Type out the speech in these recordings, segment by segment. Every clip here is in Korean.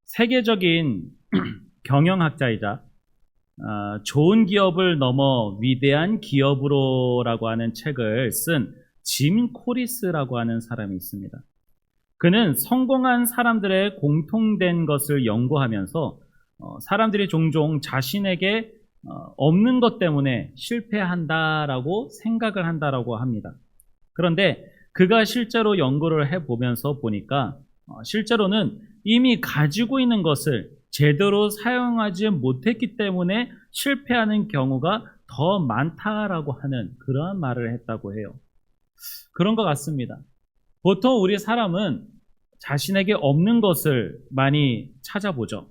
세계적인 경영학자이자 좋은 기업을 넘어 위대한 기업으로라고 하는 책을 쓴 짐 코리스라고 하는 사람이 있습니다. 그는 성공한 사람들의 공통된 것을 연구하면서 사람들이 종종 자신에게 없는 것 때문에 실패한다라고 생각을 한다라고 합니다. 그런데 그가 실제로 연구를 해보면서 보니까 실제로는 이미 가지고 있는 것을 제대로 사용하지 못했기 때문에 실패하는 경우가 더 많다라고 하는 그러한 말을 했다고 해요. 그런 것 같습니다. 보통 우리 사람은 자신에게 없는 것을 많이 찾아보죠.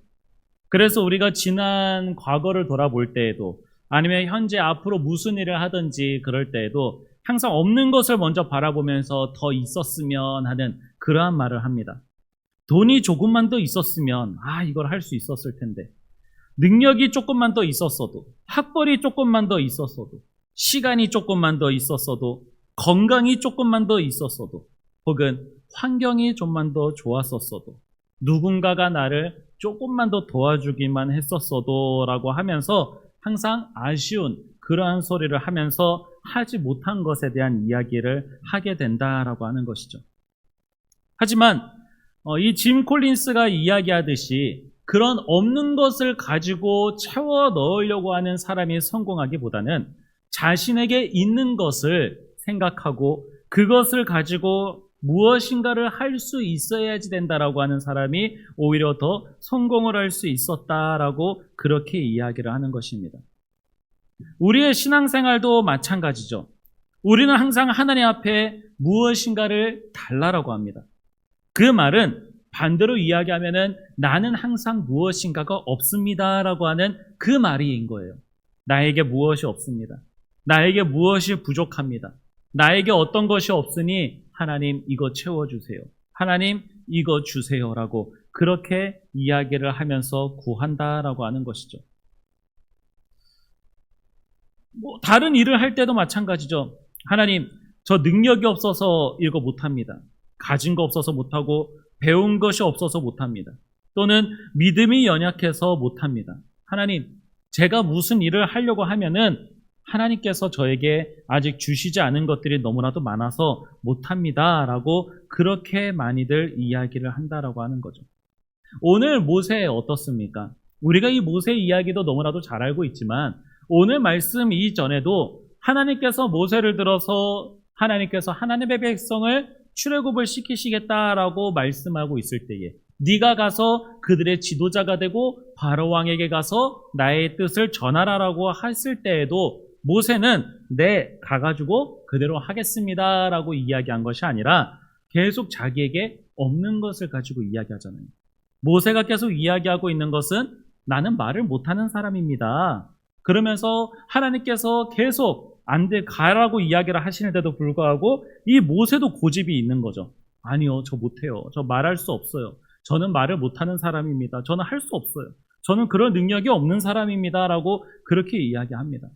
그래서 우리가 지난 과거를 돌아볼 때에도 아니면 현재 앞으로 무슨 일을 하든지 그럴 때에도 항상 없는 것을 먼저 바라보면서 더 있었으면 하는 그러한 말을 합니다. 돈이 조금만 더 있었으면 이걸 할 수 있었을 텐데, 능력이 조금만 더 있었어도, 학벌이 조금만 더 있었어도, 시간이 조금만 더 있었어도, 건강이 조금만 더 있었어도, 혹은 환경이 좀만 더 좋았었어도, 누군가가 나를 조금만 더 도와주기만 했었어도 라고 하면서 항상 아쉬운 그러한 소리를 하면서 하지 못한 것에 대한 이야기를 하게 된다라고 하는 것이죠. 하지만 이 짐 콜린스가 이야기하듯이 그런 없는 것을 가지고 채워 넣으려고 하는 사람이 성공하기보다는 자신에게 있는 것을 생각하고 그것을 가지고 무엇인가를 할 수 있어야지 된다라고 하는 사람이 오히려 더 성공을 할 수 있었다라고 그렇게 이야기를 하는 것입니다. 우리의 신앙생활도 마찬가지죠. 우리는 항상 하나님 앞에 무엇인가를 달라라고 합니다. 그 말은 반대로 이야기하면은 나는 항상 무엇인가가 없습니다라고 하는 그 말인 거예요. 나에게 무엇이 없습니다. 나에게 무엇이 부족합니다. 나에게 어떤 것이 없으니 하나님 이거 채워주세요. 하나님 이거 주세요라고 그렇게 이야기를 하면서 구한다라고 하는 것이죠. 다른 일을 할 때도 마찬가지죠. 하나님 저 능력이 없어서 이거 못합니다. 가진 거 없어서 못하고 배운 것이 없어서 못합니다. 또는 믿음이 연약해서 못합니다. 하나님 제가 무슨 일을 하려고 하면은 하나님께서 저에게 아직 주시지 않은 것들이 너무나도 많아서 못합니다 라고 그렇게 많이들 이야기를 한다라고 하는 거죠. 오늘 모세 어떻습니까? 우리가 이 모세 이야기도 너무나도 잘 알고 있지만 오늘 말씀 이전에도 하나님께서 모세를 들어서 하나님께서 하나님의 백성을 출애굽을 시키시겠다라고 말씀하고 있을 때에 네가 가서 그들의 지도자가 되고 바로 왕에게 가서 나의 뜻을 전하라라고 했을 때에도 모세는 네 가가지고 그대로 하겠습니다라고 이야기한 것이 아니라 계속 자기에게 없는 것을 가지고 이야기하잖아요. 모세가 계속 이야기하고 있는 것은 나는 말을 못하는 사람입니다. 그러면서 하나님께서 계속 안 돼 가라고 이야기를 하시는데도 불구하고 이 모세도 고집이 있는 거죠. 아니요, 저 못해요. 저 말할 수 없어요. 저는 말을 못하는 사람입니다. 저는 할 수 없어요. 저는 그런 능력이 없는 사람입니다. 라고 그렇게 이야기합니다.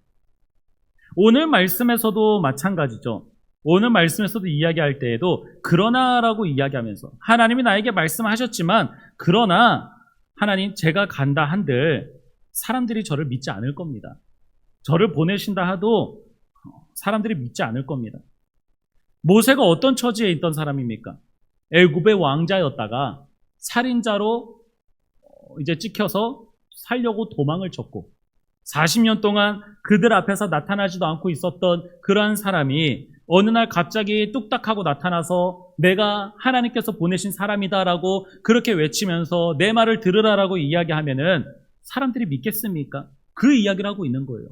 오늘 말씀에서도 마찬가지죠. 오늘 말씀에서도 이야기할 때에도 그러나라고 이야기하면서 하나님이 나에게 말씀하셨지만 그러나 하나님 제가 간다 한들 사람들이 저를 믿지 않을 겁니다. 저를 보내신다 하도 사람들이 믿지 않을 겁니다. 모세가 어떤 처지에 있던 사람입니까? 애굽의 왕자였다가 살인자로 이제 찍혀서 살려고 도망을 쳤고 40년 동안 그들 앞에서 나타나지도 않고 있었던 그러한 사람이 어느 날 갑자기 뚝딱하고 나타나서 내가 하나님께서 보내신 사람이다라고 그렇게 외치면서 내 말을 들으라라고 이야기하면은 사람들이 믿겠습니까? 그 이야기를 하고 있는 거예요.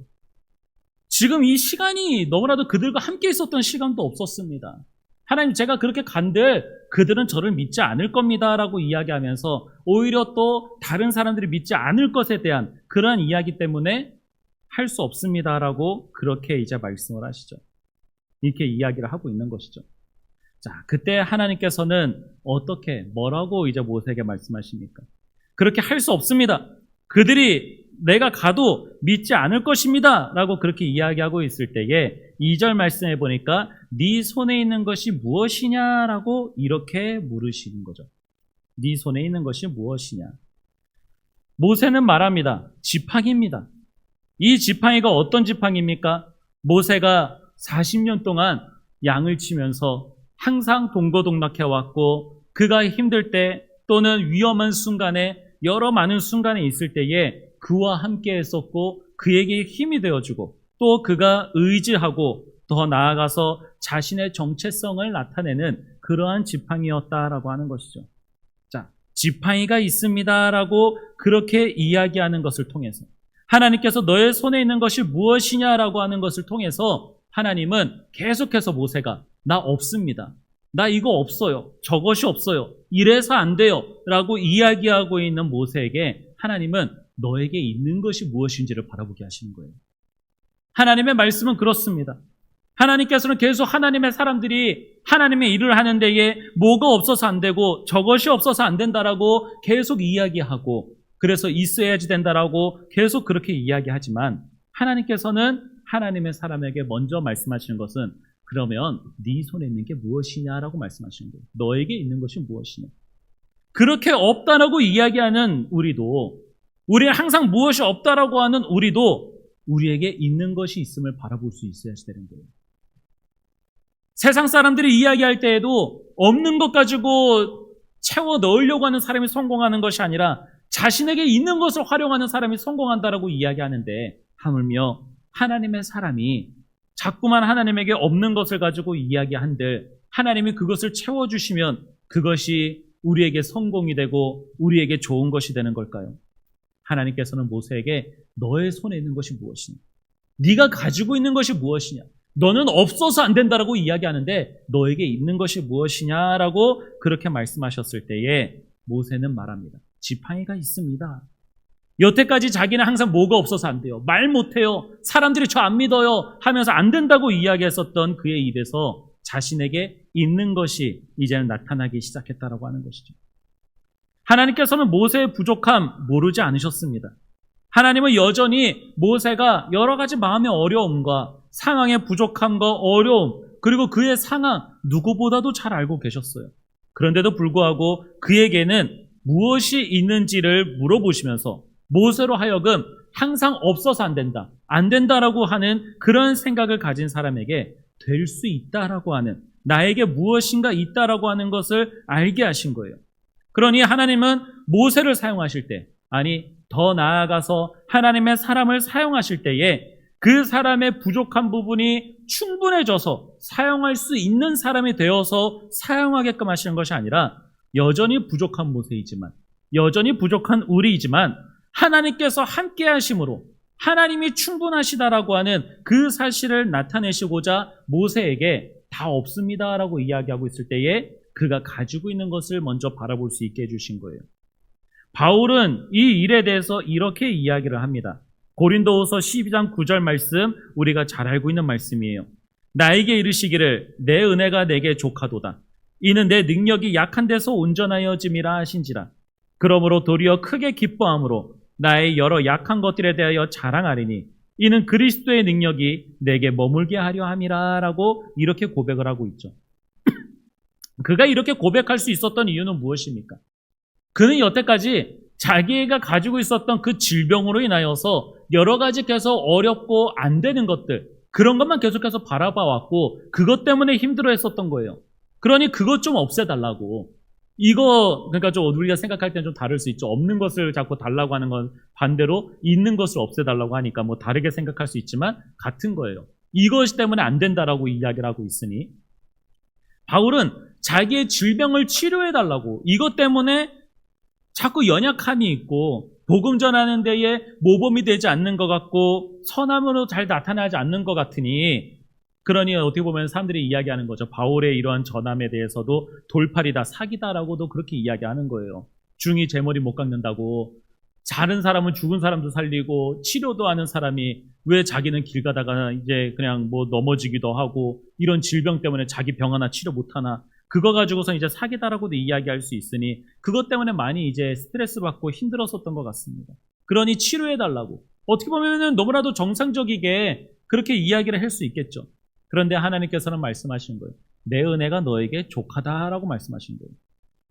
지금 이 시간이 너무나도 그들과 함께 있었던 시간도 없었습니다. 하나님 제가 그렇게 간들 그들은 저를 믿지 않을 겁니다 라고 이야기하면서 오히려 또 다른 사람들이 믿지 않을 것에 대한 그러한 이야기 때문에 할 수 없습니다 라고 그렇게 이제 말씀을 하시죠. 이렇게 이야기를 하고 있는 것이죠. 자, 그때 하나님께서는 어떻게 뭐라고 이제 모세에게 말씀하십니까? 그렇게 할 수 없습니다. 그들이 내가 가도 믿지 않을 것입니다 라고 그렇게 이야기하고 있을 때에 2절 말씀해 보니까 네 손에 있는 것이 무엇이냐라고 이렇게 물으시는 거죠. 네 손에 있는 것이 무엇이냐. 모세는 말합니다. 지팡이입니다. 이 지팡이가 어떤 지팡이입니까? 모세가 40년 동안 양을 치면서 항상 동고동락해왔고 그가 힘들 때 또는 위험한 순간에 여러 많은 순간에 있을 때에 그와 함께 했었고 그에게 힘이 되어주고 또 그가 의지하고 더 나아가서 자신의 정체성을 나타내는 그러한 지팡이였다라고 하는 것이죠. 자, 지팡이가 있습니다라고 그렇게 이야기하는 것을 통해서 하나님께서 너의 손에 있는 것이 무엇이냐라고 하는 것을 통해서 하나님은 계속해서 모세가 나 없습니다. 나 이거 없어요. 저것이 없어요. 이래서 안 돼요. 라고 이야기하고 있는 모세에게 하나님은 너에게 있는 것이 무엇인지를 바라보게 하시는 거예요. 하나님의 말씀은 그렇습니다. 하나님께서는 계속 하나님의 사람들이 하나님의 일을 하는 데에 뭐가 없어서 안 되고 저것이 없어서 안 된다라고 계속 이야기하고 그래서 있어야지 된다라고 계속 그렇게 이야기하지만 하나님께서는 하나님의 사람에게 먼저 말씀하시는 것은 그러면 네 손에 있는 게 무엇이냐라고 말씀하시는 거예요. 너에게 있는 것이 무엇이냐. 그렇게 없다라고 이야기하는 우리도 우리는 항상 무엇이 없다라고 하는 우리도 우리에게 있는 것이 있음을 바라볼 수 있어야 되는 거예요. 세상 사람들이 이야기할 때에도 없는 것 가지고 채워 넣으려고 하는 사람이 성공하는 것이 아니라 자신에게 있는 것을 활용하는 사람이 성공한다라고 이야기하는데 하물며 하나님의 사람이 자꾸만 하나님에게 없는 것을 가지고 이야기한들 하나님이 그것을 채워주시면 그것이 우리에게 성공이 되고 우리에게 좋은 것이 되는 걸까요? 하나님께서는 모세에게 너의 손에 있는 것이 무엇이냐? 네가 가지고 있는 것이 무엇이냐? 너는 없어서 안 된다라고 이야기하는데 너에게 있는 것이 무엇이냐라고 그렇게 말씀하셨을 때에 모세는 말합니다. 지팡이가 있습니다. 여태까지 자기는 항상 뭐가 없어서 안 돼요. 말 못해요. 사람들이 저 안 믿어요. 하면서 안 된다고 이야기했었던 그의 입에서 자신에게 있는 것이 이제는 나타나기 시작했다라고 하는 것이죠. 하나님께서는 모세의 부족함 모르지 않으셨습니다. 하나님은 여전히 모세가 여러 가지 마음의 어려움과 상황의 부족함과 어려움 그리고 그의 상황 누구보다도 잘 알고 계셨어요. 그런데도 불구하고 그에게는 무엇이 있는지를 물어보시면서 모세로 하여금 항상 없어서 안 된다, 안 된다라고 하는 그런 생각을 가진 사람에게 될 수 있다라고 하는 나에게 무엇인가 있다라고 하는 것을 알게 하신 거예요. 그러니 하나님은 모세를 사용하실 때, 아니 더 나아가서 하나님의 사람을 사용하실 때에 그 사람의 부족한 부분이 충분해져서 사용할 수 있는 사람이 되어서 사용하게끔 하시는 것이 아니라 여전히 부족한 모세이지만 여전히 부족한 우리이지만 하나님께서 함께 하심으로 하나님이 충분하시다라고 하는 그 사실을 나타내시고자 모세에게 다 없습니다라고 이야기하고 있을 때에 그가 가지고 있는 것을 먼저 바라볼 수 있게 해주신 거예요. 바울은 이 일에 대해서 이렇게 이야기를 합니다. 고린도후서 12장 9절 말씀 우리가 잘 알고 있는 말씀이에요. 나에게 이르시기를 내 은혜가 내게 족하도다. 이는 내 능력이 약한 데서 온전하여짐이라 하신지라. 그러므로 도리어 크게 기뻐함으로 나의 여러 약한 것들에 대하여 자랑하리니 이는 그리스도의 능력이 내게 머물게 하려 함이라 라고 이렇게 고백을 하고 있죠. 그가 이렇게 고백할 수 있었던 이유는 무엇입니까? 그는 여태까지 자기가 가지고 있었던 그 질병으로 인하여서 여러 가지 계속 어렵고 안 되는 것들 그런 것만 계속해서 바라봐왔고 그것 때문에 힘들어했었던 거예요. 그러니 그것 좀 없애달라고. 이거 그러니까 좀 우리가 생각할 때는 좀 다를 수 있죠. 없는 것을 자꾸 달라고 하는 건 반대로 있는 것을 없애달라고 하니까 뭐 다르게 생각할 수 있지만 같은 거예요. 이것 때문에 안 된다라고 이야기를 하고 있으니 바울은 자기의 질병을 치료해달라고 이것 때문에 자꾸 연약함이 있고 복음 전하는 데에 모범이 되지 않는 것 같고 선함으로 잘 나타나지 않는 것 같으니 그러니 어떻게 보면 사람들이 이야기하는 거죠. 바울의 이러한 전함에 대해서도 돌팔이다, 사기다라고도 그렇게 이야기하는 거예요. 중이 제 머리 못 깎는다고 다른 사람은 죽은 사람도 살리고 치료도 하는 사람이 왜 자기는 길 가다가 이제 그냥 뭐 넘어지기도 하고 이런 질병 때문에 자기 병 하나 치료 못 하나 그거 가지고서 이제 사기다라고도 이야기할 수 있으니 그것 때문에 많이 이제 스트레스 받고 힘들었었던 것 같습니다. 그러니 치료해달라고. 어떻게 보면은 너무나도 정상적이게 그렇게 이야기를 할 수 있겠죠. 그런데 하나님께서는 말씀하신 거예요. 내 은혜가 너에게 족하다라고 말씀하신 거예요.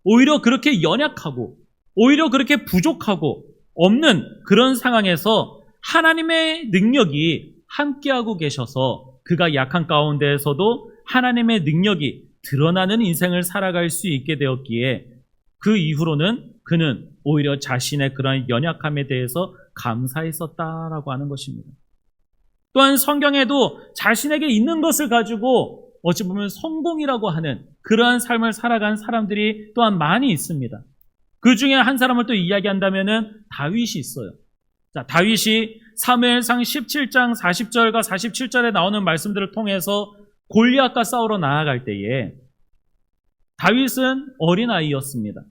오히려 그렇게 연약하고 오히려 그렇게 부족하고 없는 그런 상황에서 하나님의 능력이 함께하고 계셔서 그가 약한 가운데에서도 하나님의 능력이 드러나는 인생을 살아갈 수 있게 되었기에 그 이후로는 그는 오히려 자신의 그러한 연약함에 대해서 감사했었다라고 하는 것입니다. 또한 성경에도 자신에게 있는 것을 가지고 어찌 보면 성공이라고 하는 그러한 삶을 살아간 사람들이 또한 많이 있습니다. 그 중에 한 사람을 또 이야기한다면은 다윗이 있어요. 자, 다윗이 사무엘상 17장 40절과 47절에 나오는 말씀들을 통해서 골리앗과 싸우러 나아갈 때에 다윗은 어린아이였습니다.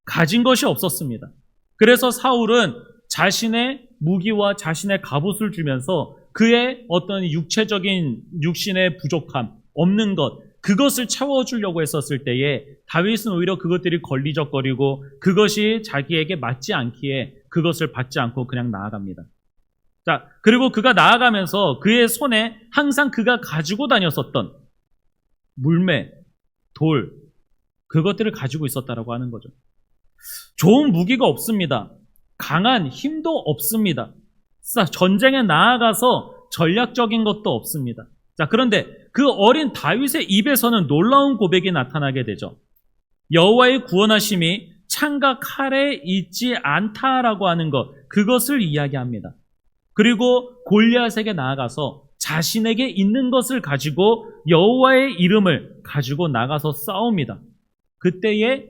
가진 것이 없었습니다. 그래서 사울은 자신의 무기와 자신의 갑옷을 주면서 그의 어떤 육신의 부족함, 없는 것, 그것을 채워주려고 했었을 때에 다윗은 오히려 그것들이 걸리적거리고 그것이 자기에게 맞지 않기에 그것을 받지 않고 그냥 나아갑니다. 자, 그리고 그가 나아가면서 그의 손에 항상 그가 가지고 다녔었던 물매, 돌, 그것들을 가지고 있었다라고 하는 거죠. 좋은 무기가 없습니다. 강한 힘도 없습니다. 전쟁에 나아가서 전략적인 것도 없습니다. 자, 그런데 그 어린 다윗의 입에서는 놀라운 고백이 나타나게 되죠. 여호와의 구원하심이 창과 칼에 있지 않다라고 하는 것, 그것을 이야기합니다. 그리고 골리앗에게 나아가서 자신에게 있는 것을 가지고 여호와의 이름을 가지고 나가서 싸웁니다. 그때에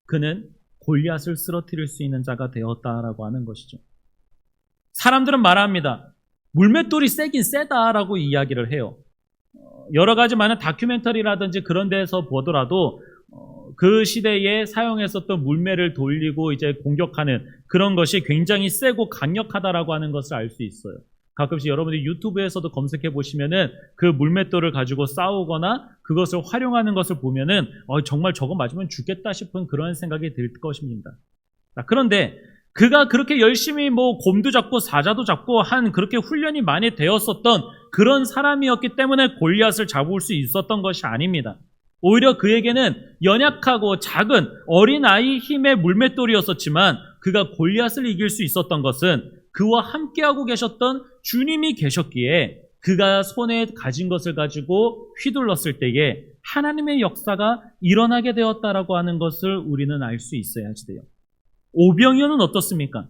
그는 골리앗을 쓰러뜨릴 수 있는 자가 되었다라고 하는 것이죠. 사람들은 말합니다. 물맷돌이 세긴 세다라고 이야기를 해요. 여러 가지 많은 다큐멘터리라든지 그런 데에서 보더라도 그 시대에 사용했었던 물매를 돌리고 이제 공격하는 그런 것이 굉장히 세고 강력하다라고 하는 것을 알 수 있어요. 가끔씩 여러분들이 유튜브에서도 검색해 보시면은 그 물맷돌을 가지고 싸우거나 그것을 활용하는 것을 보면은 정말 저거 맞으면 죽겠다 싶은 그런 생각이 들 것입니다. 그런데 그가 그렇게 열심히 곰도 잡고 사자도 잡고 한 그렇게 훈련이 많이 되었었던 그런 사람이었기 때문에 골리앗을 잡을 수 있었던 것이 아닙니다. 오히려 그에게는 연약하고 작은 어린아이 힘의 물맷돌이었었지만 그가 골리앗을 이길 수 있었던 것은 그와 함께하고 계셨던 주님이 계셨기에 그가 손에 가진 것을 가지고 휘둘렀을 때에 하나님의 역사가 일어나게 되었다라고 하는 것을 우리는 알 수 있어야지 돼요. 오병이어는 어떻습니까?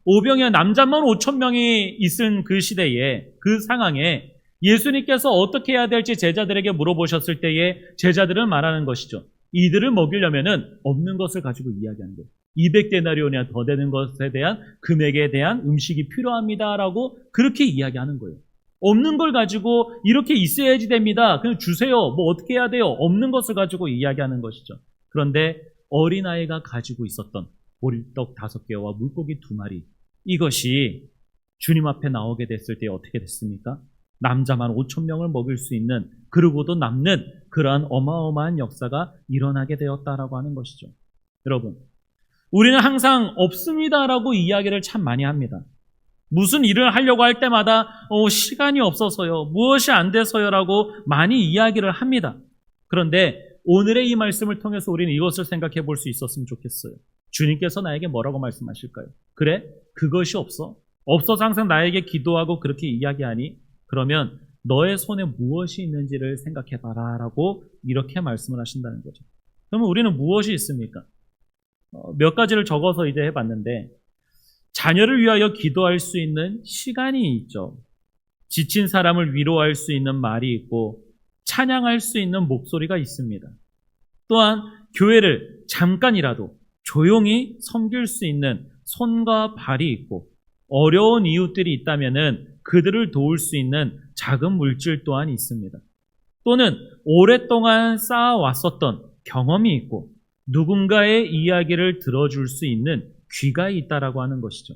오병이어 남자만 5,000명이 있은 그 시대에 그 상황에 예수님께서 어떻게 해야 될지 제자들에게 물어보셨을 때에 제자들은 말하는 것이죠. 이들을 먹이려면은 없는 것을 가지고 이야기하는 거예요. 200데나리온이나 더 되는 것에 대한 금액에 대한 음식이 필요합니다라고 그렇게 이야기하는 거예요. 없는 걸 가지고 이렇게 있어야지 됩니다. 그냥 주세요. 어떻게 해야 돼요? 없는 것을 가지고 이야기하는 것이죠. 그런데 어린아이가 가지고 있었던 보리떡 5개와 물고기 2마리, 이것이 주님 앞에 나오게 됐을 때 어떻게 됐습니까? 남자만 5,000명을 먹일 수 있는, 그러고도 남는 그러한 어마어마한 역사가 일어나게 되었다라고 하는 것이죠. 여러분, 우리는 항상 없습니다라고 이야기를 참 많이 합니다. 무슨 일을 하려고 할 때마다 시간이 없어서요, 무엇이 안 돼서요라고 많이 이야기를 합니다. 그런데 오늘의 이 말씀을 통해서 우리는 이것을 생각해 볼 수 있었으면 좋겠어요. 주님께서 나에게 뭐라고 말씀하실까요? 그래? 그것이 없어? 없어서 항상 나에게 기도하고 그렇게 이야기하니? 그러면 너의 손에 무엇이 있는지를 생각해봐라 라고 이렇게 말씀을 하신다는 거죠. 그러면 우리는 무엇이 있습니까? 몇 가지를 적어서 이제 해봤는데, 자녀를 위하여 기도할 수 있는 시간이 있죠. 지친 사람을 위로할 수 있는 말이 있고 찬양할 수 있는 목소리가 있습니다. 또한 교회를 잠깐이라도 조용히 섬길 수 있는 손과 발이 있고, 어려운 이웃들이 있다면은 그들을 도울 수 있는 작은 물질 또한 있습니다. 또는 오랫동안 쌓아왔었던 경험이 있고 누군가의 이야기를 들어줄 수 있는 귀가 있다라고 하는 것이죠.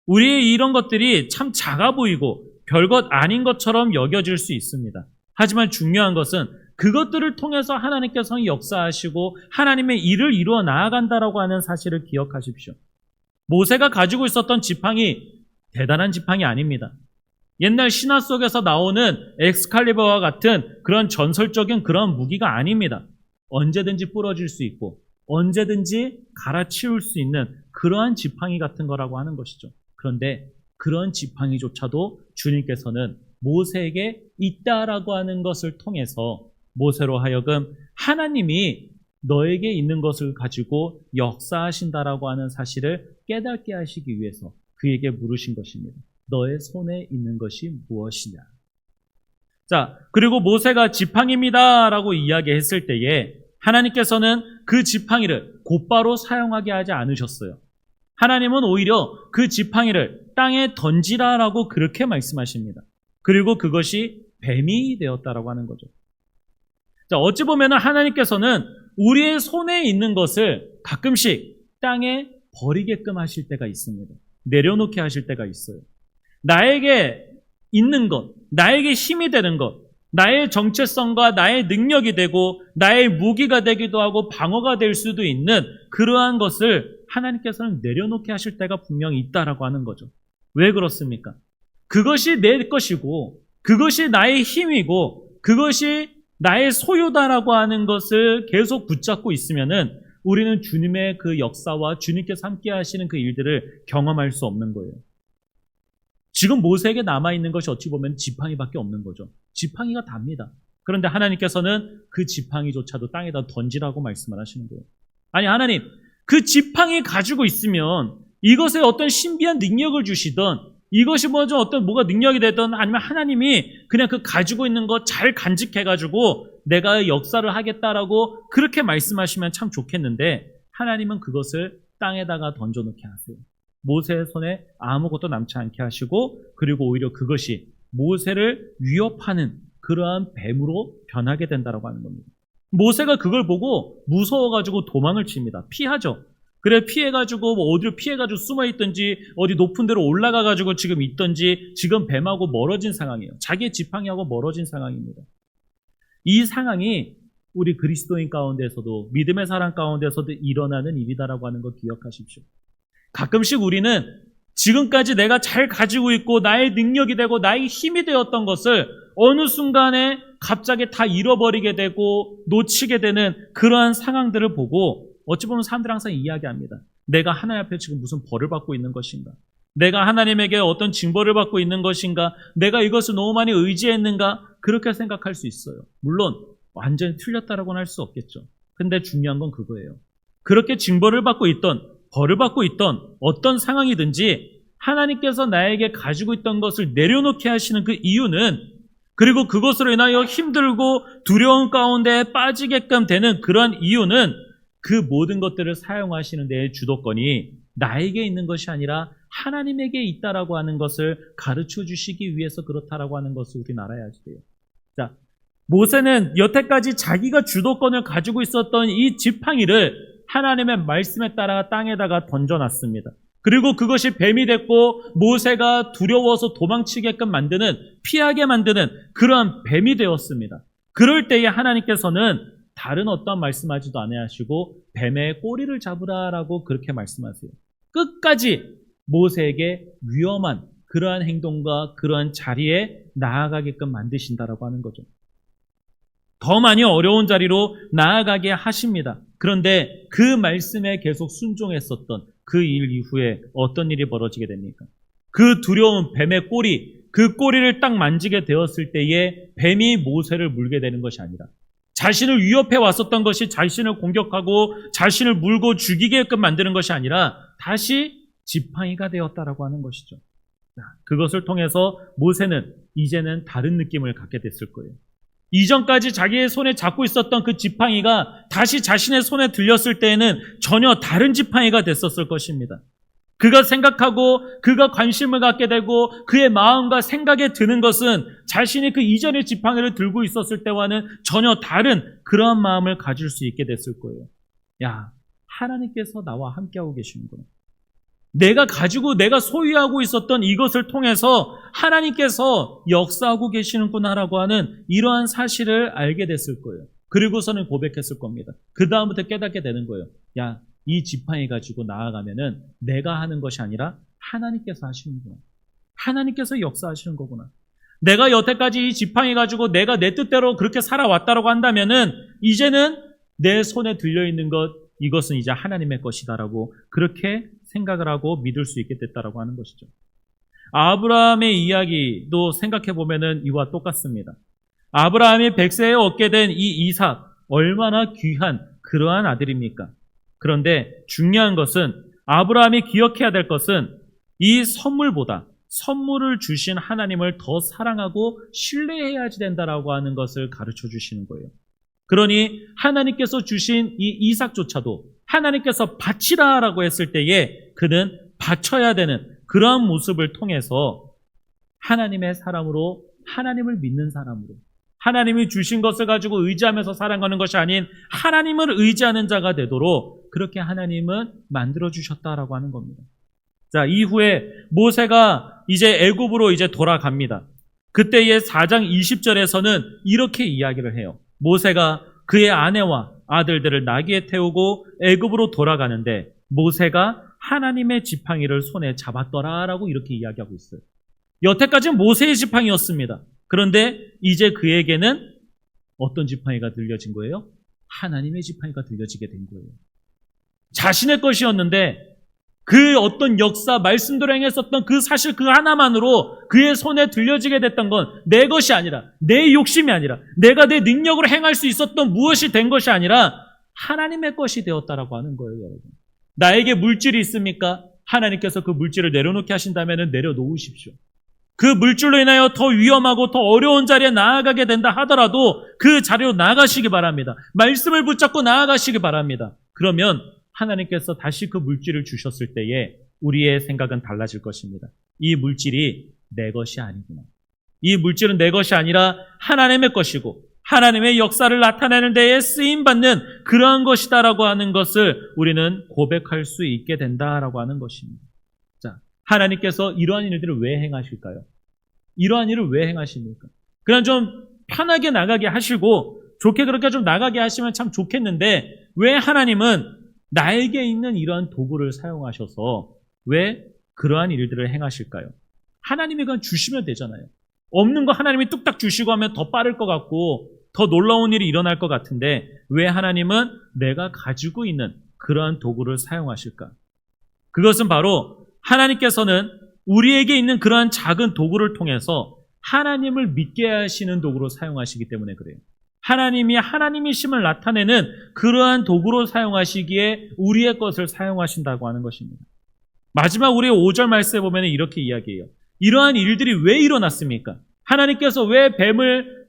우리의 이런 것들이 참 작아 보이고 별것 아닌 것처럼 여겨질 수 있습니다. 하지만 중요한 것은 그것들을 통해서 하나님께서 역사하시고 하나님의 일을 이루어 나아간다라고 하는 사실을 기억하십시오. 모세가 가지고 있었던 지팡이 대단한 지팡이 아닙니다. 옛날 신화 속에서 나오는 엑스칼리버와 같은 그런 전설적인 그런 무기가 아닙니다. 언제든지 부러질 수 있고 언제든지 갈아치울 수 있는 그러한 지팡이 같은 거라고 하는 것이죠. 그런데 그런 지팡이조차도 주님께서는 모세에게 있다라고 하는 것을 통해서 모세로 하여금 하나님이 너에게 있는 것을 가지고 역사하신다라고 하는 사실을 깨닫게 하시기 위해서 그에게 물으신 것입니다. 너의 손에 있는 것이 무엇이냐? 자, 그리고 모세가 지팡이입니다 라고 이야기했을 때에 하나님께서는 그 지팡이를 곧바로 사용하게 하지 않으셨어요. 하나님은 오히려 그 지팡이를 땅에 던지라라고 그렇게 말씀하십니다. 그리고 그것이 뱀이 되었다라고 하는 거죠. 자, 어찌 보면 하나님께서는 우리의 손에 있는 것을 가끔씩 땅에 버리게끔 하실 때가 있습니다. 내려놓게 하실 때가 있어요. 나에게 있는 것, 나에게 힘이 되는 것, 나의 정체성과 나의 능력이 되고 나의 무기가 되기도 하고 방어가 될 수도 있는 그러한 것을 하나님께서는 내려놓게 하실 때가 분명히 있다라고 하는 거죠. 왜 그렇습니까? 그것이 내 것이고 그것이 나의 힘이고 그것이 나의 소유다라고 하는 것을 계속 붙잡고 있으면은 우리는 주님의 그 역사와 주님께서 함께 하시는 그 일들을 경험할 수 없는 거예요. 지금 모세에게 남아있는 것이 어찌 보면 지팡이밖에 없는 거죠. 지팡이가 답니다. 그런데 하나님께서는 그 지팡이조차도 땅에다 던지라고 말씀을 하시는 거예요. 아니, 하나님, 그 지팡이 가지고 있으면 이것에 어떤 신비한 능력을 주시던 이것이 뭐가 능력이 되든 아니면 하나님이 그냥 그 가지고 있는 거 잘 간직해가지고 내가 역사를 하겠다라고 그렇게 말씀하시면 참 좋겠는데 하나님은 그것을 땅에다가 던져놓게 하세요. 모세의 손에 아무것도 남지 않게 하시고 그리고 오히려 그것이 모세를 위협하는 그러한 뱀으로 변하게 된다고 하는 겁니다. 모세가 그걸 보고 무서워가지고 도망을 칩니다. 피하죠. 그래 피해가지고 어디로 피해가지고 숨어있든지 어디 높은 데로 올라가가지고 지금 있든지 지금 뱀하고 멀어진 상황이에요. 자기의 지팡이하고 멀어진 상황입니다. 이 상황이 우리 그리스도인 가운데서도 믿음의 사람 가운데서도 일어나는 일이다라고 하는 거 기억하십시오. 가끔씩 우리는 지금까지 내가 잘 가지고 있고 나의 능력이 되고 나의 힘이 되었던 것을 어느 순간에 갑자기 다 잃어버리게 되고 놓치게 되는 그러한 상황들을 보고 어찌 보면 사람들은 항상 이야기합니다. 내가 하나님 앞에 지금 무슨 벌을 받고 있는 것인가? 내가 하나님에게 어떤 징벌을 받고 있는 것인가? 내가 이것을 너무 많이 의지했는가? 그렇게 생각할 수 있어요. 물론 완전히 틀렸다라고는 할 수 없겠죠. 근데 중요한 건 그거예요. 그렇게 징벌을 받고 있던 벌을 받고 있던 어떤 상황이든지 하나님께서 나에게 가지고 있던 것을 내려놓게 하시는 그 이유는 그리고 그것으로 인하여 힘들고 두려움 가운데 빠지게끔 되는 그런 이유는 그 모든 것들을 사용하시는 데의 주도권이 나에게 있는 것이 아니라 하나님에게 있다라고 하는 것을 가르쳐 주시기 위해서 그렇다라고 하는 것을 우리는 알아야 돼요. 자, 모세는 여태까지 자기가 주도권을 가지고 있었던 이 지팡이를 하나님의 말씀에 따라 땅에다가 던져놨습니다. 그리고 그것이 뱀이 됐고 모세가 두려워서 도망치게끔 만드는 피하게 만드는 그러한 뱀이 되었습니다. 그럴 때에 하나님께서는 다른 어떤 말씀하지도 않으시고 뱀의 꼬리를 잡으라라고 그렇게 말씀하세요. 끝까지 모세에게 위험한 그러한 행동과 그러한 자리에 나아가게끔 만드신다라고 하는 거죠. 더 많이 어려운 자리로 나아가게 하십니다. 그런데 그 말씀에 계속 순종했었던 그 일 이후에 어떤 일이 벌어지게 됩니까? 그 두려운 뱀의 꼬리, 그 꼬리를 딱 만지게 되었을 때에 뱀이 모세를 물게 되는 것이 아니라 자신을 위협해 왔었던 것이 자신을 공격하고 자신을 물고 죽이게끔 만드는 것이 아니라 다시 지팡이가 되었다라고 하는 것이죠. 그것을 통해서 모세는 이제는 다른 느낌을 갖게 됐을 거예요. 이전까지 자기의 손에 잡고 있었던 그 지팡이가 다시 자신의 손에 들렸을 때에는 전혀 다른 지팡이가 됐었을 것입니다. 그가 생각하고 그가 관심을 갖게 되고 그의 마음과 생각에 드는 것은 자신이 그 이전의 지팡이를 들고 있었을 때와는 전혀 다른 그러한 마음을 가질 수 있게 됐을 거예요. 야, 하나님께서 나와 함께하고 계시는구나. 내가 가지고 내가 소유하고 있었던 이것을 통해서 하나님께서 역사하고 계시는구나라고 하는 이러한 사실을 알게 됐을 거예요. 그리고서는 고백했을 겁니다. 그 다음부터 깨닫게 되는 거예요. 야, 이 지팡이 가지고 나아가면은 내가 하는 것이 아니라 하나님께서 하시는구나. 하나님께서 역사하시는 거구나. 내가 여태까지 이 지팡이 가지고 내가 내 뜻대로 그렇게 살아왔다라고 한다면은 이제는 내 손에 들려있는 것, 이것은 이제 하나님의 것이다라고 그렇게 생각을 하고 믿을 수 있게 됐다라고 하는 것이죠. 아브라함의 이야기도 생각해 보면은 이와 똑같습니다. 아브라함이 100세에 얻게 된 이 이삭, 얼마나 귀한 그러한 아들입니까? 그런데 중요한 것은 아브라함이 기억해야 될 것은 이 선물보다 선물을 주신 하나님을 더 사랑하고 신뢰해야 된다라고 하는 것을 가르쳐 주시는 거예요. 그러니 하나님께서 주신 이 이삭조차도 하나님께서 바치라라고 했을 때에 그는 바쳐야 되는 그러한 모습을 통해서 하나님의 사람으로, 하나님을 믿는 사람으로, 하나님이 주신 것을 가지고 의지하면서 살아가는 것이 아닌 하나님을 의지하는 자가 되도록 그렇게 하나님은 만들어주셨다라고 하는 겁니다. 자, 이후에 모세가 이제 애굽으로 이제 돌아갑니다. 그때의 4장 20절에서는 이렇게 이야기를 해요. 모세가 그의 아내와 아들들을 나귀에 태우고 애굽으로 돌아가는데 모세가 하나님의 지팡이를 손에 잡았더라라고 이렇게 이야기하고 있어요. 여태까지는 모세의 지팡이였습니다. 그런데 이제 그에게는 어떤 지팡이가 들려진 거예요? 하나님의 지팡이가 들려지게 된 거예요. 자신의 것이었는데 그 어떤 역사, 말씀대로 행했었던 그 사실 그 하나만으로 그의 손에 들려지게 됐던 건 내 것이 아니라, 내 욕심이 아니라, 내가 내 능력으로 행할 수 있었던 무엇이 된 것이 아니라 하나님의 것이 되었다라고 하는 거예요, 여러분. 나에게 물질이 있습니까? 하나님께서 그 물질을 내려놓게 하신다면 내려놓으십시오. 그 물질로 인하여 더 위험하고 더 어려운 자리에 나아가게 된다 하더라도 그 자리로 나아가시기 바랍니다. 말씀을 붙잡고 나아가시기 바랍니다. 그러면 하나님께서 다시 그 물질을 주셨을 때에 우리의 생각은 달라질 것입니다. 이 물질이 내 것이 아니구나. 이 물질은 내 것이 아니라 하나님의 것이고 하나님의 역사를 나타내는 데에 쓰임받는 그러한 것이다라고 하는 것을 우리는 고백할 수 있게 된다라고 하는 것입니다. 자, 하나님께서 이러한 일들을 왜 행하실까요? 이러한 일을 왜 행하십니까? 그냥 좀 편하게 나가게 하시고 좋게 그렇게 좀 나가게 하시면 참 좋겠는데 왜 하나님은 나에게 있는 이러한 도구를 사용하셔서 왜 그러한 일들을 행하실까요? 하나님이 그냥 주시면 되잖아요. 없는 거 하나님이 뚝딱 주시고 하면 더 빠를 것 같고 더 놀라운 일이 일어날 것 같은데 왜 하나님은 내가 가지고 있는 그러한 도구를 사용하실까? 그것은 바로 하나님께서는 우리에게 있는 그러한 작은 도구를 통해서 하나님을 믿게 하시는 도구로 사용하시기 때문에 그래요. 하나님이 하나님이심을 나타내는 그러한 도구로 사용하시기에 우리의 것을 사용하신다고 하는 것입니다. 마지막 우리의 5절 말씀에 보면 이렇게 이야기해요. 이러한 일들이 왜 일어났습니까? 하나님께서 왜 뱀을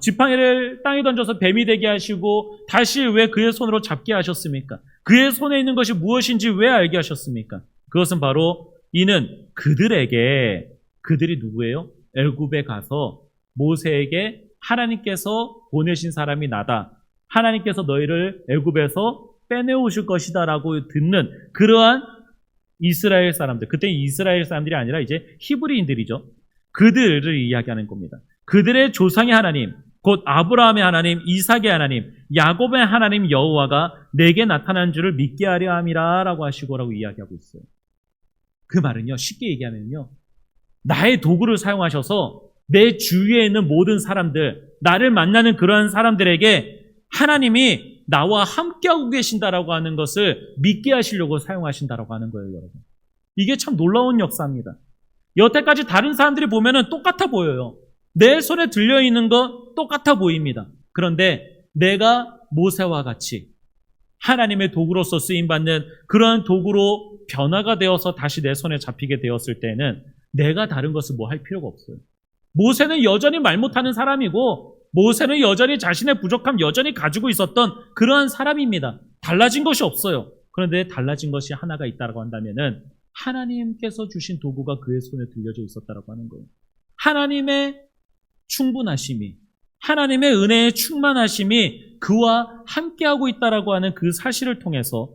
지팡이를 땅에 던져서 뱀이 되게 하시고 다시 왜 그의 손으로 잡게 하셨습니까? 그의 손에 있는 것이 무엇인지 왜 알게 하셨습니까? 그것은 바로 이는 그들이 누구예요? 애굽에 가서 모세에게 하나님께서 보내신 사람이 나다. 하나님께서 너희를 애굽에서 빼내오실 것이다 라고 듣는 그러한 이스라엘 사람들, 그때 이스라엘 사람들이 아니라 이제 히브리인들이죠. 그들을 이야기하는 겁니다. 그들의 조상의 하나님, 곧 아브라함의 하나님, 이삭의 하나님, 야곱의 하나님 여호와가 내게 나타난 줄을 믿게 하려 함이라 라고 하시고라고 이야기하고 있어요. 그 말은요, 쉽게 얘기하면요, 나의 도구를 사용하셔서 내 주위에 있는 모든 사람들, 나를 만나는 그러한 사람들에게 하나님이 나와 함께하고 계신다라고 하는 것을 믿게 하시려고 사용하신다라고 하는 거예요, 여러분. 이게 참 놀라운 역사입니다. 여태까지 다른 사람들이 보면은 똑같아 보여요. 내 손에 들려있는 거 똑같아 보입니다. 그런데 내가 모세와 같이 하나님의 도구로서 쓰임받는 그러한 도구로 변화가 되어서 다시 내 손에 잡히게 되었을 때는 내가 다른 것을 뭐 할 필요가 없어요. 모세는 여전히 말 못하는 사람이고 모세는 여전히 자신의 부족함 여전히 가지고 있었던 그러한 사람입니다. 달라진 것이 없어요. 그런데 달라진 것이 하나가 있다고 한다면은 하나님께서 주신 도구가 그의 손에 들려져 있었다고 하는 거예요. 하나님의 충분하심이, 하나님의 은혜의 충만하심이 그와 함께하고 있다고 하는 그 사실을 통해서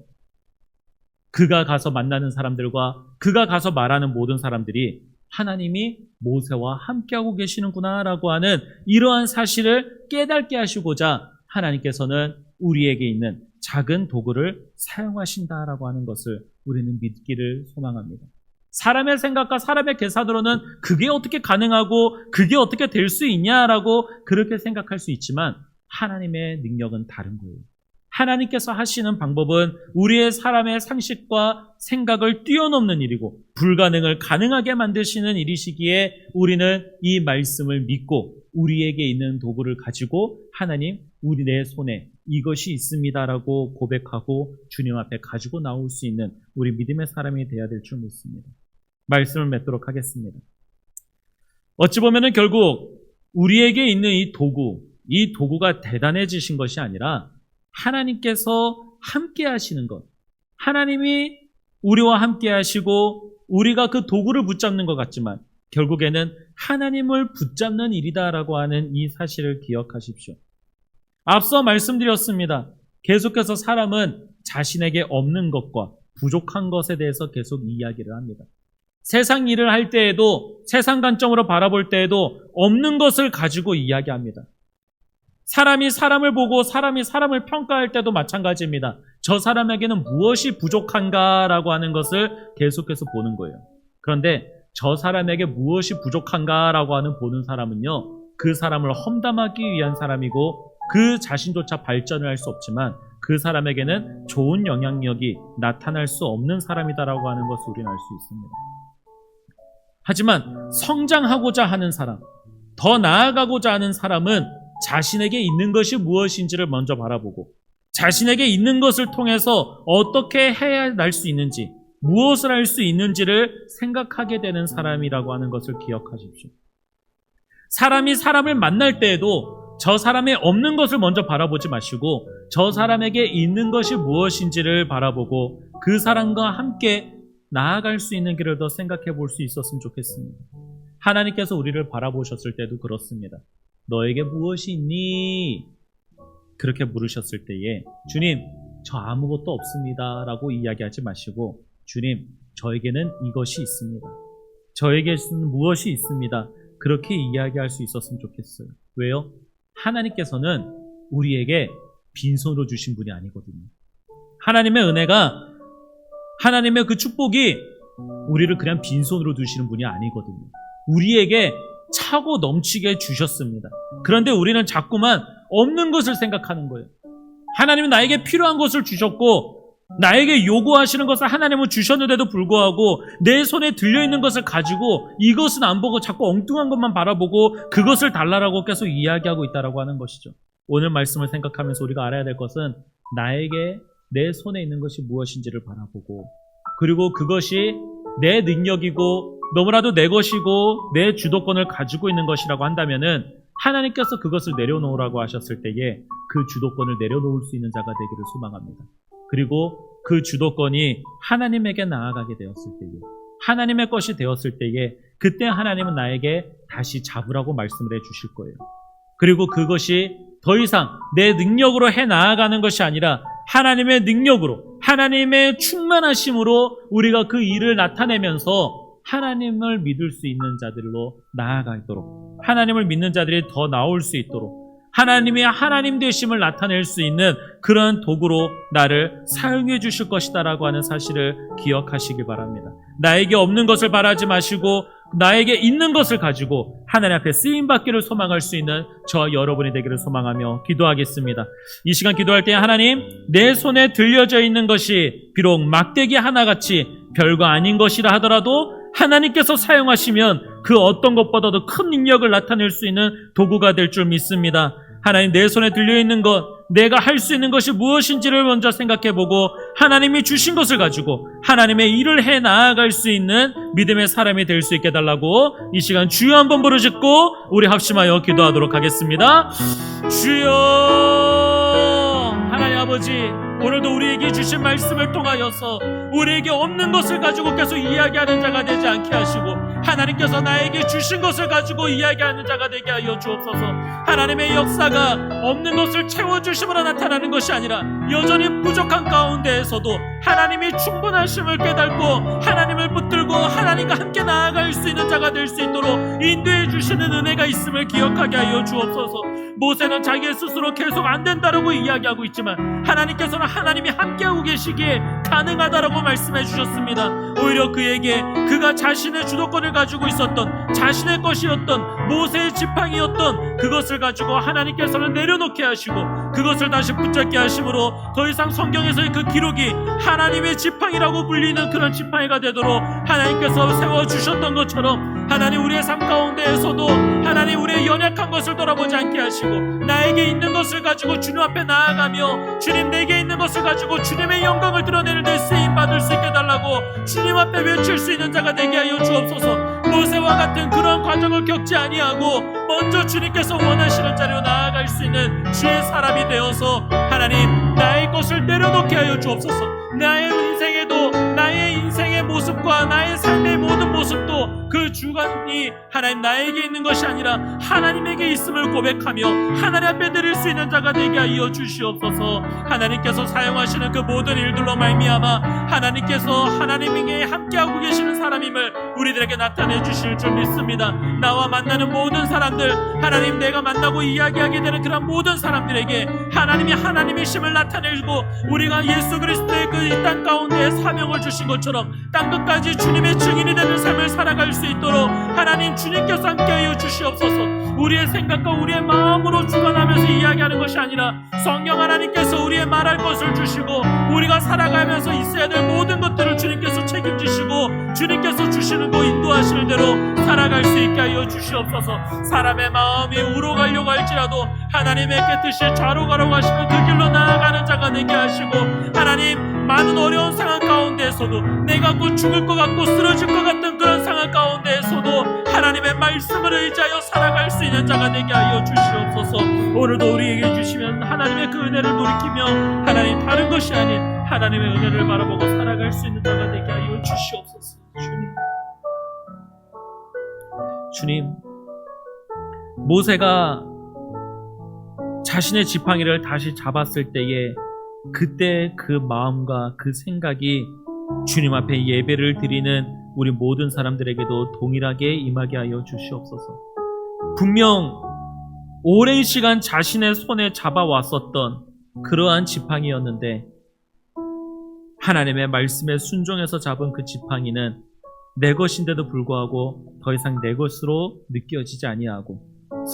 그가 가서 만나는 사람들과 그가 가서 말하는 모든 사람들이 하나님이 모세와 함께하고 계시는구나라고 하는 이러한 사실을 깨닫게 하시고자 하나님께서는 우리에게 있는 작은 도구를 사용하신다라고 하는 것을 우리는 믿기를 소망합니다. 사람의 생각과 사람의 계산으로는 그게 어떻게 가능하고 그게 어떻게 될 수 있냐라고 그렇게 생각할 수 있지만 하나님의 능력은 다른 거예요. 하나님께서 하시는 방법은 우리의 사람의 상식과 생각을 뛰어넘는 일이고 불가능을 가능하게 만드시는 일이시기에 우리는 이 말씀을 믿고 우리에게 있는 도구를 가지고 하나님, 우리 내 손에 이것이 있습니다라고 고백하고 주님 앞에 가지고 나올 수 있는 우리 믿음의 사람이 되어야 될 줄 믿습니다. 말씀을 맺도록 하겠습니다. 어찌 보면은 결국 우리에게 있는 이 도구가 대단해지신 것이 아니라 하나님께서 함께 하시는 것, 하나님이 우리와 함께 하시고 우리가 그 도구를 붙잡는 것 같지만 결국에는 하나님을 붙잡는 일이다라고 하는 이 사실을 기억하십시오. 앞서 말씀드렸습니다. 계속해서 사람은 자신에게 없는 것과 부족한 것에 대해서 계속 이야기를 합니다. 세상 일을 할 때에도, 세상 관점으로 바라볼 때에도 없는 것을 가지고 이야기합니다. 사람이 사람을 보고 사람이 사람을 평가할 때도 마찬가지입니다. 저 사람에게는 무엇이 부족한가라고 하는 것을 계속해서 보는 거예요. 그런데 저 사람에게 무엇이 부족한가라고 하는 보는 사람은요, 그 사람을 험담하기 위한 사람이고 그 자신조차 발전을 할 수 없지만 그 사람에게는 좋은 영향력이 나타날 수 없는 사람이다라고 하는 것을 우리는 알 수 있습니다. 하지만 성장하고자 하는 사람, 더 나아가고자 하는 사람은 자신에게 있는 것이 무엇인지를 먼저 바라보고 자신에게 있는 것을 통해서 어떻게 해야 날 수 있는지, 무엇을 할 수 있는지를 생각하게 되는 사람이라고 하는 것을 기억하십시오. 사람이 사람을 만날 때에도 저 사람의 없는 것을 먼저 바라보지 마시고 저 사람에게 있는 것이 무엇인지를 바라보고 그 사람과 함께 나아갈 수 있는 길을 더 생각해 볼 수 있었으면 좋겠습니다. 하나님께서 우리를 바라보셨을 때도 그렇습니다. 너에게 무엇이 있니? 그렇게 물으셨을 때에 주님, 저 아무것도 없습니다 라고 이야기하지 마시고 주님, 저에게는 이것이 있습니다. 저에게는 무엇이 있습니다. 그렇게 이야기할 수 있었으면 좋겠어요. 왜요? 하나님께서는 우리에게 빈손으로 주신 분이 아니거든요. 하나님의 은혜가, 하나님의 그 축복이 우리를 그냥 빈손으로 두시는 분이 아니거든요. 우리에게 차고 넘치게 주셨습니다. 그런데 우리는 자꾸만 없는 것을 생각하는 거예요. 하나님은 나에게 필요한 것을 주셨고 나에게 요구하시는 것을 하나님은 주셨는데도 불구하고 내 손에 들려있는 것을 가지고 이것은 안 보고 자꾸 엉뚱한 것만 바라보고 그것을 달라라고 계속 이야기하고 있다라고 하는 것이죠. 오늘 말씀을 생각하면서 우리가 알아야 될 것은 나에게 내 손에 있는 것이 무엇인지를 바라보고 그리고 그것이 내 능력이고 너무나도 내 것이고 내 주도권을 가지고 있는 것이라고 한다면은 하나님께서 그것을 내려놓으라고 하셨을 때에 그 주도권을 내려놓을 수 있는 자가 되기를 소망합니다. 그리고 그 주도권이 하나님에게 나아가게 되었을 때에 하나님의 것이 되었을 때에 그때 하나님은 나에게 다시 잡으라고 말씀을 해 주실 거예요. 그리고 그것이 더 이상 내 능력으로 해 나아가는 것이 아니라 하나님의 능력으로 하나님의 충만하심으로 우리가 그 일을 나타내면서 하나님을 믿을 수 있는 자들로 나아가도록 하나님을 믿는 자들이 더 나올 수 있도록 하나님의 하나님 되심을 나타낼 수 있는 그런 도구로 나를 사용해 주실 것이다라고 하는 사실을 기억하시기 바랍니다. 나에게 없는 것을 바라지 마시고 나에게 있는 것을 가지고 하나님 앞에 쓰임받기를 소망할 수 있는 저 여러분이 되기를 소망하며 기도하겠습니다. 이 시간 기도할 때 하나님, 내 손에 들려져 있는 것이 비록 막대기 하나같이 별거 아닌 것이라 하더라도 하나님께서 사용하시면 그 어떤 것보다도 큰 능력을 나타낼 수 있는 도구가 될 줄 믿습니다. 하나님, 내 손에 들려있는 것, 내가 할 수 있는 것이 무엇인지를 먼저 생각해보고 하나님이 주신 것을 가지고 하나님의 일을 해 나아갈 수 있는 믿음의 사람이 될 수 있게 달라고 이 시간 주여 한번 부르짖고 우리 합심하여 기도하도록 하겠습니다. 주여, 하나님 아버지, 오늘도 우리에게 주신 말씀을 통하여서 우리에게 없는 것을 가지고 계속 이야기하는 자가 되지 않게 하시고 하나님께서 나에게 주신 것을 가지고 이야기하는 자가 되게 하여 주옵소서. 하나님의 역사가 없는 것을 채워주심으로 나타나는 것이 아니라 여전히 부족한 가운데에서도 하나님이 충분하심을 깨닫고 하나님을 붙들고 하나님과 함께 나아갈 수 있는 자가 될 수 있도록 인도해 주시는 은혜가 있음을 기억하게 하여 주옵소서. 모세는 자기 스스로 계속 안 된다라고 이야기하고 있지만 하나님께서는 하나님이 함께하고 계시기에 가능하다라고 말씀해 주셨습니다. 오히려 그에게 그가 자신의 주도권을 가지고 있었던 자신의 것이었던 모세의 지팡이였던 그것을 가지고 하나님께서는 내려놓게 하시고 그것을 다시 붙잡게 하심으로 더 이상 성경에서의 그 기록이 하나님의 지팡이라고 불리는 그런 지팡이가 되도록 하나님께서 세워주셨던 것처럼 하나님 우리의 삶 가운데에서도 하나님 우리의 연약한 것을 돌아보지 않게 하시고 나에게 있는 것을 가지고 주님 앞에 나아가며 주님 내게 있는 것을 가지고 주님의 영광을 드러내는 데 쓰임받을 수 있게 달라고 주님 앞에 외칠 수 있는 자가 되게 하여 주옵소서. 모세와 같은 그런 과정을 겪지 아니하고 먼저 주님께서 원하시는 자리로 나아갈 수 있는 주의 사람이 되어서 하나님 나의 것을 내려놓게 하여 주옵소서. 나의 인생에도 나의 인생의 모습과 나의 삶의 모든 모습도 그 주관이 하나님 나에게 있는 것이 아니라 하나님에게 있음을 고백하며 하나님 앞에 드릴 수 있는 자가 되게 하여 주시옵소서. 하나님께서 사용하시는 그 모든 일들로 말미암아 하나님께서 하나님에게 함께하고 계시는 사람임을 우리들에게 나타내 주실 줄 믿습니다. 나와 만나는 모든 사람들 하나님 내가 만나고 이야기하게 되는 그런 모든 사람들에게 하나님이 하나님이심을 나타내고 우리가 예수 그리스도의 그 이 땅 가운데 사명을 주신 것처럼 땅끝까지 주님의 증인이 되는 삶을 살아갈 수 있도록 하나님 주님께서 함께하여 주시옵소서. 우리의 생각과 우리의 마음으로 주관하면서 이야기하는 것이 아니라 성령 하나님께서 우리의 말할 것을 주시고 우리가 살아가면서 있어야 될 모든 것들을 주님께서 책임지시고 주님께서 주시는 거 인도하시는 대로 살아갈 수 있게 하여 주시옵소서. 사람의 마음이 우로 가려고 할지라도 하나님의 깨끗이 좌로 가라고 하시면 그 길로 나아가는 자가 되게 하시고 하나님 많은 어려운 상황 가운데에서도 내가 곧 죽을 것 같고 쓰러질 것 같은 그런 상황 가운데에서도 하나님의 말씀을 의지하여 살아갈 수 있는 자가 되게 하여 주시옵소서. 오늘도 우리에게 주시면 하나님의 그 은혜를 돌이키며 하나님 다른 것이 아닌 하나님의 은혜를 바라보고 살아갈 수 있는 자가 되게 하여 주시옵소서. 주님 모세가 자신의 지팡이를 다시 잡았을 때에 그때 그 마음과 그 생각이 주님 앞에 예배를 드리는 우리 모든 사람들에게도 동일하게 임하게 하여 주시옵소서. 분명 오랜 시간 자신의 손에 잡아왔었던 그러한 지팡이였는데 하나님의 말씀에 순종해서 잡은 그 지팡이는 내 것인데도 불구하고 더 이상 내 것으로 느껴지지 아니하고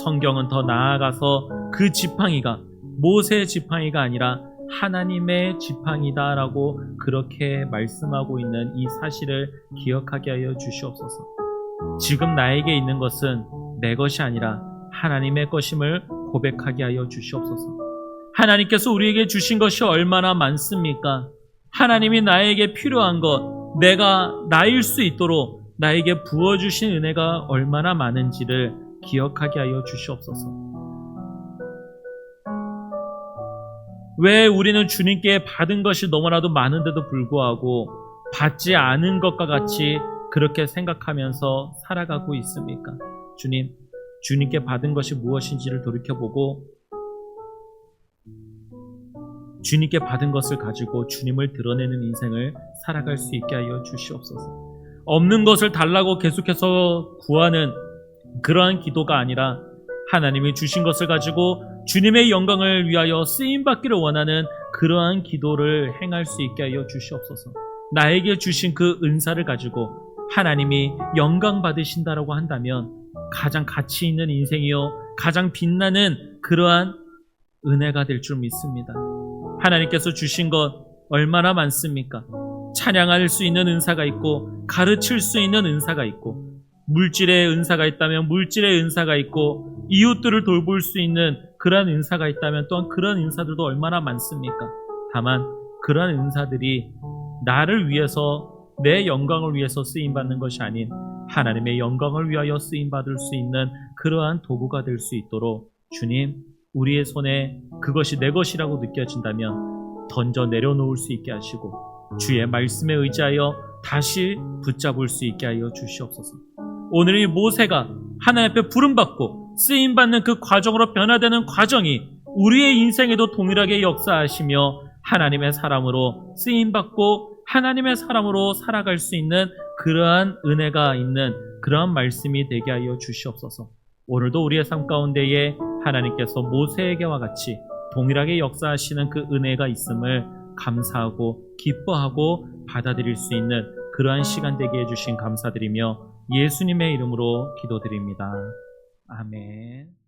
성경은 더 나아가서 그 지팡이가 모세의 지팡이가 아니라 하나님의 지팡이다라고 그렇게 말씀하고 있는 이 사실을 기억하게 하여 주시옵소서. 지금 나에게 있는 것은 내 것이 아니라 하나님의 것임을 고백하게 하여 주시옵소서. 하나님께서 우리에게 주신 것이 얼마나 많습니까? 하나님이 나에게 필요한 것, 내가 나일 수 있도록 나에게 부어주신 은혜가 얼마나 많은지를 기억하게 하여 주시옵소서. 왜 우리는 주님께 받은 것이 너무나도 많은데도 불구하고 받지 않은 것과 같이 그렇게 생각하면서 살아가고 있습니까? 주님께 받은 것이 무엇인지를 돌이켜보고 주님께 받은 것을 가지고 주님을 드러내는 인생을 살아갈 수 있게 하여 주시옵소서. 없는 것을 달라고 계속해서 구하는 그러한 기도가 아니라 하나님이 주신 것을 가지고 주님의 영광을 위하여 쓰임받기를 원하는 그러한 기도를 행할 수 있게 하여 주시옵소서. 나에게 주신 그 은사를 가지고 하나님이 영광 받으신다라고 한다면 가장 가치 있는 인생이요 가장 빛나는 그러한 은혜가 될 줄 믿습니다. 하나님께서 주신 것 얼마나 많습니까? 찬양할 수 있는 은사가 있고 가르칠 수 있는 은사가 있고 물질의 은사가 있다면 물질의 은사가 있고 이웃들을 돌볼 수 있는 그러한 은사가 있다면 또한 그런 은사들도 얼마나 많습니까? 다만 그러한 은사들이 나를 위해서 내 영광을 위해서 쓰임받는 것이 아닌 하나님의 영광을 위하여 쓰임받을 수 있는 그러한 도구가 될 수 있도록 주님 우리의 손에 그것이 내 것이라고 느껴진다면 던져 내려놓을 수 있게 하시고 주의 말씀에 의지하여 다시 붙잡을 수 있게 하여 주시옵소서. 오늘 이 모세가 하나님 앞에 부름받고 쓰임받는 그 과정으로 변화되는 과정이 우리의 인생에도 동일하게 역사하시며 하나님의 사람으로 쓰임받고 하나님의 사람으로 살아갈 수 있는 그러한 은혜가 있는 그러한 말씀이 되게 하여 주시옵소서. 오늘도 우리의 삶 가운데에 하나님께서 모세에게와 같이 동일하게 역사하시는 그 은혜가 있음을 감사하고 기뻐하고 받아들일 수 있는 그러한 시간 되게 해주신 감사드리며 예수님의 이름으로 기도드립니다. 아멘.